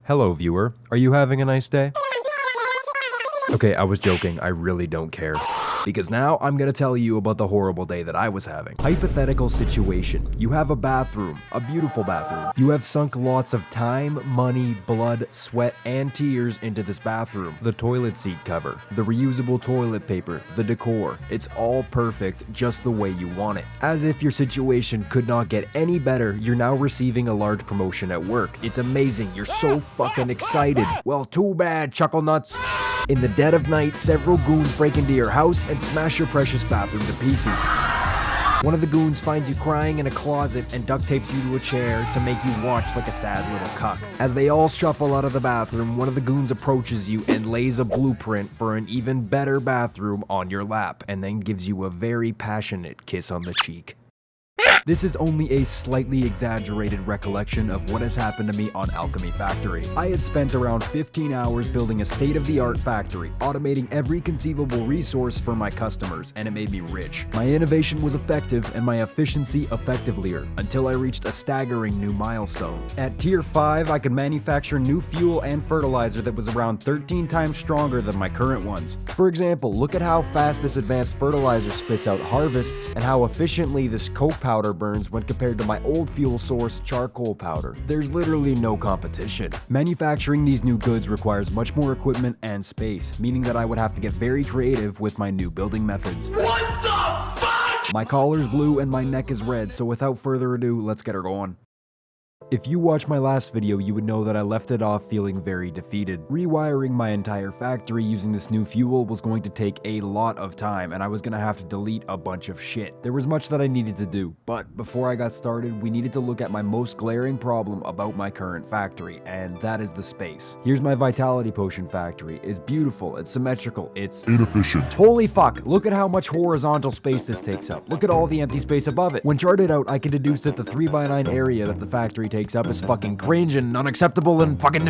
Hello, viewer. Are you having a nice day? Okay, I was joking. I really don't care. Because now I'm gonna tell you about the horrible day that I was having. Hypothetical situation. You have a bathroom, a beautiful bathroom. You have sunk lots of time, money, blood, sweat, and tears into this bathroom. The toilet seat cover, the reusable toilet paper, the decor. It's all perfect, just the way you want it. As if your situation could not get any better, you're now receiving a large promotion at work. It's amazing. You're so fucking excited. Well, too bad, chuckle nuts. In the dead of night, several goons break into your house and smash your precious bathroom to pieces. One of the goons finds you crying in a closet and duct tapes you to a chair to make you watch like a sad little cuck. As they all shuffle out of the bathroom, one of the goons approaches you and lays a blueprint for an even better bathroom on your lap, and then gives you a very passionate kiss on the cheek. This is only a slightly exaggerated recollection of what has happened to me on Alchemy Factory. I had spent around 15 hours building a state-of-the-art factory, automating every conceivable resource for my customers, and it made me rich. My innovation was effective and my efficiency effectivelier, until I reached a staggering new milestone. At tier 5, I could manufacture new fuel and fertilizer that was around 13 times stronger than my current ones. For example, look at how fast this advanced fertilizer spits out harvests, and how efficiently this coke powder burns when compared to my old fuel source, charcoal powder. There's literally no competition. Manufacturing these new goods requires much more equipment and space, meaning that I would have to get very creative with my new building methods. What the fuck? My collar's blue and my neck is red, so without further ado, let's get her going. If you watched my last video, you would know that I left it off feeling very defeated. Rewiring my entire factory using this new fuel was going to take a lot of time, and I was going to have to delete a bunch of shit. There was much that I needed to do, but before I got started, we needed to look at my most glaring problem about my current factory, and that is the space. Here's my Vitality Potion factory. It's beautiful, it's symmetrical, it's inefficient. Holy fuck, look at how much horizontal space this takes up. Look at all the empty space above it. When charted out, I can deduce that the 3x9 area that the factory takes up is fucking cringe and unacceptable and fucking...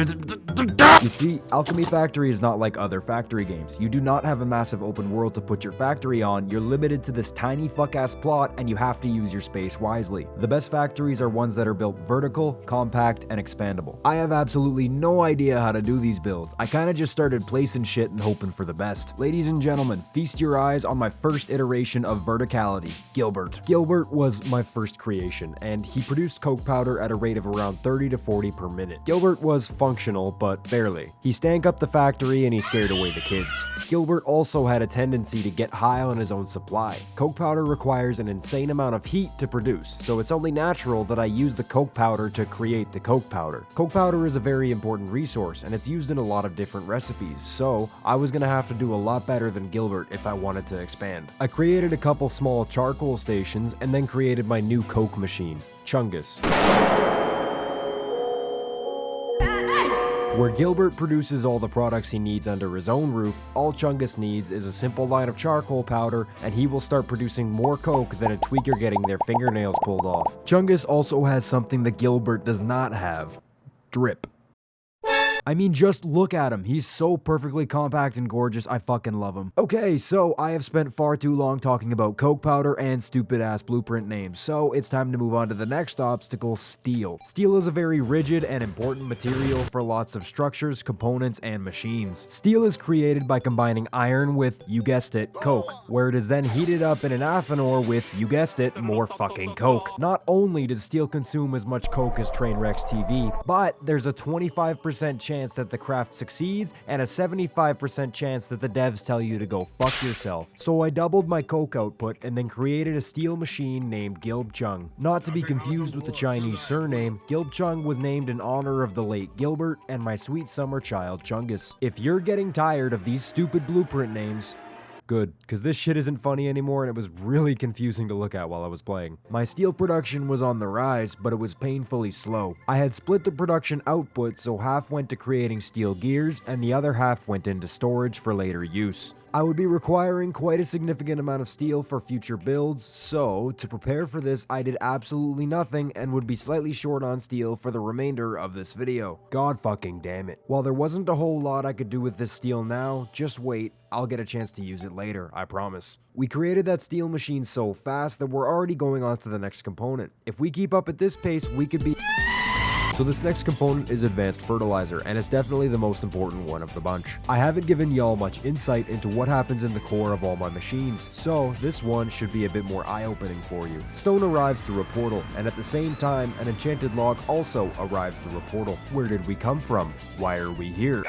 You see, Alchemy Factory is not like other factory games. You do not have a massive open world to put your factory on. You're limited to this tiny fuck-ass plot, and you have to use your space wisely. The best factories are ones that are built vertical, compact, and expandable. I have absolutely no idea how to do these builds. I kinda just started placing shit and hoping for the best. Ladies and gentlemen, feast your eyes on my first iteration of Verticality, Gilbert. Gilbert was my first creation, and he produced coke powder at a rate of around 30 to 40 per minute. Gilbert was functional, but barely. He stank up the factory and he scared away the kids. Gilbert also had a tendency to get high on his own supply. Coke powder requires an insane amount of heat to produce, so it's only natural that I use the coke powder to create the coke powder. Coke powder is a very important resource, and it's used in a lot of different recipes, so I was gonna have to do a lot better than Gilbert if I wanted to expand. I created a couple small charcoal stations and then created my new coke machine, Chungus. Where Gilbert produces all the products he needs under his own roof, all Chungus needs is a simple line of charcoal powder, and he will start producing more coke than a tweaker getting their fingernails pulled off. Chungus also has something that Gilbert does not have: drip. I mean, just look at him. He's so perfectly compact and gorgeous, I fucking love him. Okay, so I have spent far too long talking about coke powder and stupid ass blueprint names, so it's time to move on to the next obstacle, steel. Steel is a very rigid and important material for lots of structures, components, and machines. Steel is created by combining iron with, you guessed it, coke, where it is then heated up in an athanor with, you guessed it, more fucking coke. Not only does steel consume as much coke as Trainwreck's TV, but there's a 25% chance that the craft succeeds and a 75% chance that the devs tell you to go fuck yourself. So I doubled my coke output and then created a steel machine named Gilb Chung. Not to be confused with the Chinese surname, Gilb Chung was named in honor of the late Gilbert and my sweet summer child Chungus. If you're getting tired of these stupid blueprint names, good, because this shit isn't funny anymore and it was really confusing to look at while I was playing. My steel production was on the rise, but it was painfully slow. I had split the production output, so half went to creating steel gears and the other half went into storage for later use. I would be requiring quite a significant amount of steel for future builds, so to prepare for this I did absolutely nothing and would be slightly short on steel for the remainder of this video. God fucking damn it. While there wasn't a whole lot I could do with this steel now, just wait, I'll get a chance to use it later, I promise. We created that steel machine so fast that we're already going on to the next component. If we keep up at this pace, we could be... So this next component is advanced fertilizer, and it's definitely the most important one of the bunch. I haven't given y'all much insight into what happens in the core of all my machines, so this one should be a bit more eye-opening for you. Stone arrives through a portal, and at the same time, an enchanted log also arrives through a portal. Where did we come from? Why are we here?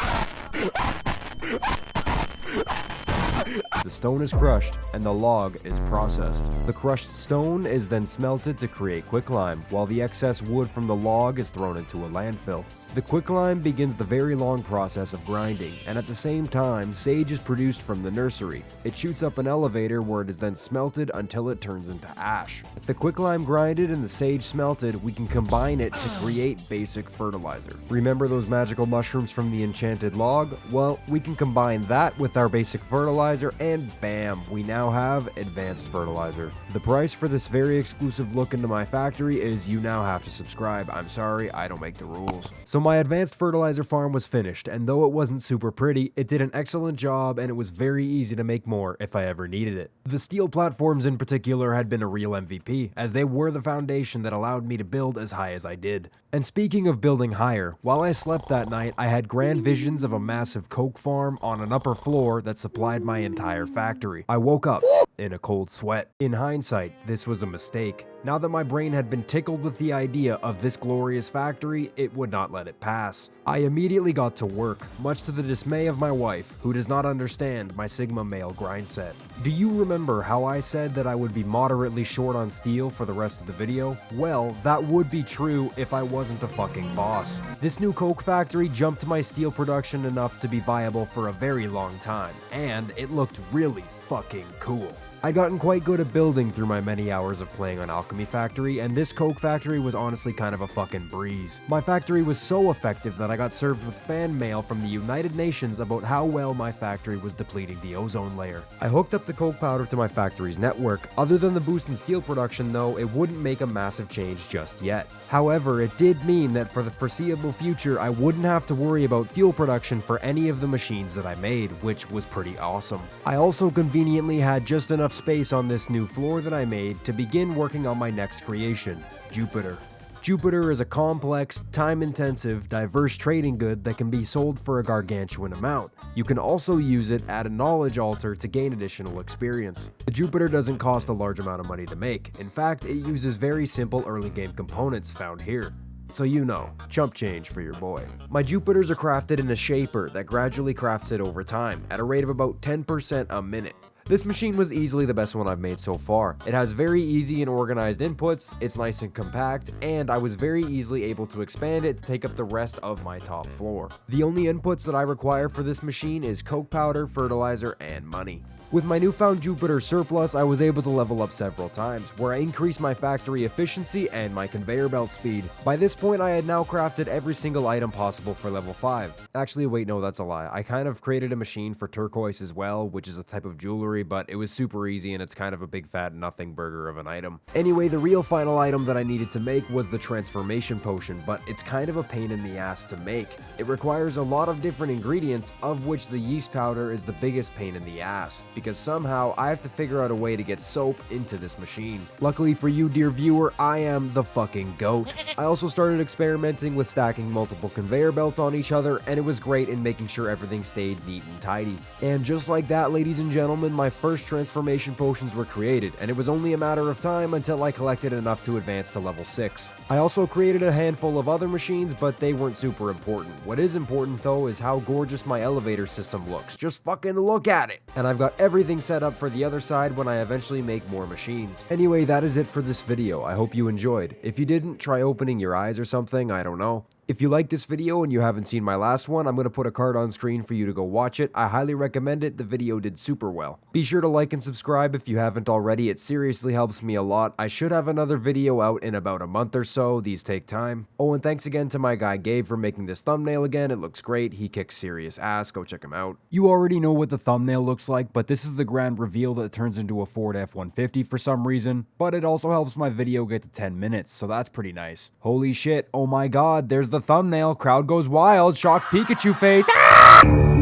The stone is crushed, and the log is processed. The crushed stone is then smelted to create quicklime, while the excess wood from the log is thrown into a landfill. The quicklime begins the very long process of grinding, and at the same time, sage is produced from the nursery. It shoots up an elevator where it is then smelted until it turns into ash. With the quicklime grinded and the sage smelted, we can combine it to create basic fertilizer. Remember those magical mushrooms from the enchanted log? Well, we can combine that with our basic fertilizer and bam, we now have advanced fertilizer. The price for this very exclusive look into my factory is you now have to subscribe. I'm sorry, I don't make the rules. So my advanced fertilizer farm was finished, and though it wasn't super pretty, it did an excellent job and it was very easy to make more if I ever needed it. The steel platforms in particular had been a real MVP, as they were the foundation that allowed me to build as high as I did. And speaking of building higher, while I slept that night, I had grand visions of a massive coke farm on an upper floor that supplied my entire factory. I woke up in a cold sweat. In hindsight, this was a mistake. Now that my brain had been tickled with the idea of this glorious factory, it would not let it pass. I immediately got to work, much to the dismay of my wife, who does not understand my Sigma male grind set. Do you remember how I said that I would be moderately short on steel for the rest of the video? Well, that would be true if I wasn't a fucking boss. This new coke factory jumped my steel production enough to be viable for a very long time, and it looked really fucking cool. I'd gotten quite good at building through my many hours of playing on Alchemy Factory, and this coke factory was honestly kind of a fucking breeze. My factory was so effective that I got served with fan mail from the United Nations about how well my factory was depleting the ozone layer. I hooked up the coke powder to my factory's network. Other than the boost in steel production though, it wouldn't make a massive change just yet. However, it did mean that for the foreseeable future, I wouldn't have to worry about fuel production for any of the machines that I made, which was pretty awesome. I also conveniently had just enough space on this new floor that I made to begin working on my next creation, Jupiter. Jupiter is a complex, time-intensive, diverse trading good that can be sold for a gargantuan amount. You can also use it at a knowledge altar to gain additional experience. The Jupiter doesn't cost a large amount of money to make. In fact, it uses very simple early game components found here. So you know, chump change for your boy. My Jupiters are crafted in a shaper that gradually crafts it over time, at a rate of about 10% a minute. This machine was easily the best one I've made so far. It has very easy and organized inputs, it's nice and compact, and I was very easily able to expand it to take up the rest of my top floor. The only inputs that I require for this machine is coke powder, fertilizer, and money. With my newfound Jupiter surplus, I was able to level up several times, where I increased my factory efficiency and my conveyor belt speed. By this point, I had now crafted every single item possible for level 5. Actually, wait, no, that's a lie. I kind of created a machine for turquoise as well, which is a type of jewelry, but it was super easy and it's kind of a big fat nothing burger of an item. Anyway, the real final item that I needed to make was the transformation potion, but it's kind of a pain in the ass to make. It requires a lot of different ingredients, of which the yeast powder is the biggest pain in the ass, because somehow I have to figure out a way to get soap into this machine. Luckily for you, dear viewer, I am the fucking goat. I also started experimenting with stacking multiple conveyor belts on each other, and it was great in making sure everything stayed neat and tidy. And just like that, ladies and gentlemen, my first transformation potions were created, and it was only a matter of time until I collected enough to advance to level 6. I also created a handful of other machines, but they weren't super important. What is important though is how gorgeous my elevator system looks. Just fucking look at it! And I've got everything set up for the other side when I eventually make more machines. Anyway, that is it for this video. I hope you enjoyed. If you didn't, try opening your eyes or something, I don't know. If you like this video and you haven't seen my last one, I'm going to put a card on screen for you to go watch it. I highly recommend it. The video did super well. Be sure to like and subscribe if you haven't already. It seriously helps me a lot. I should have another video out in about a month or so. These take time. Oh, and thanks again to my guy Gabe for making this thumbnail again. It looks great. He kicks serious ass. Go check him out. You already know what the thumbnail looks like, but this is the grand reveal that turns into a Ford F-150 for some reason. But it also helps my video get to 10 minutes, so that's pretty nice. Holy shit. Oh my god, there's the thumbnail. Crowd goes wild. Shock Pikachu face. Ah!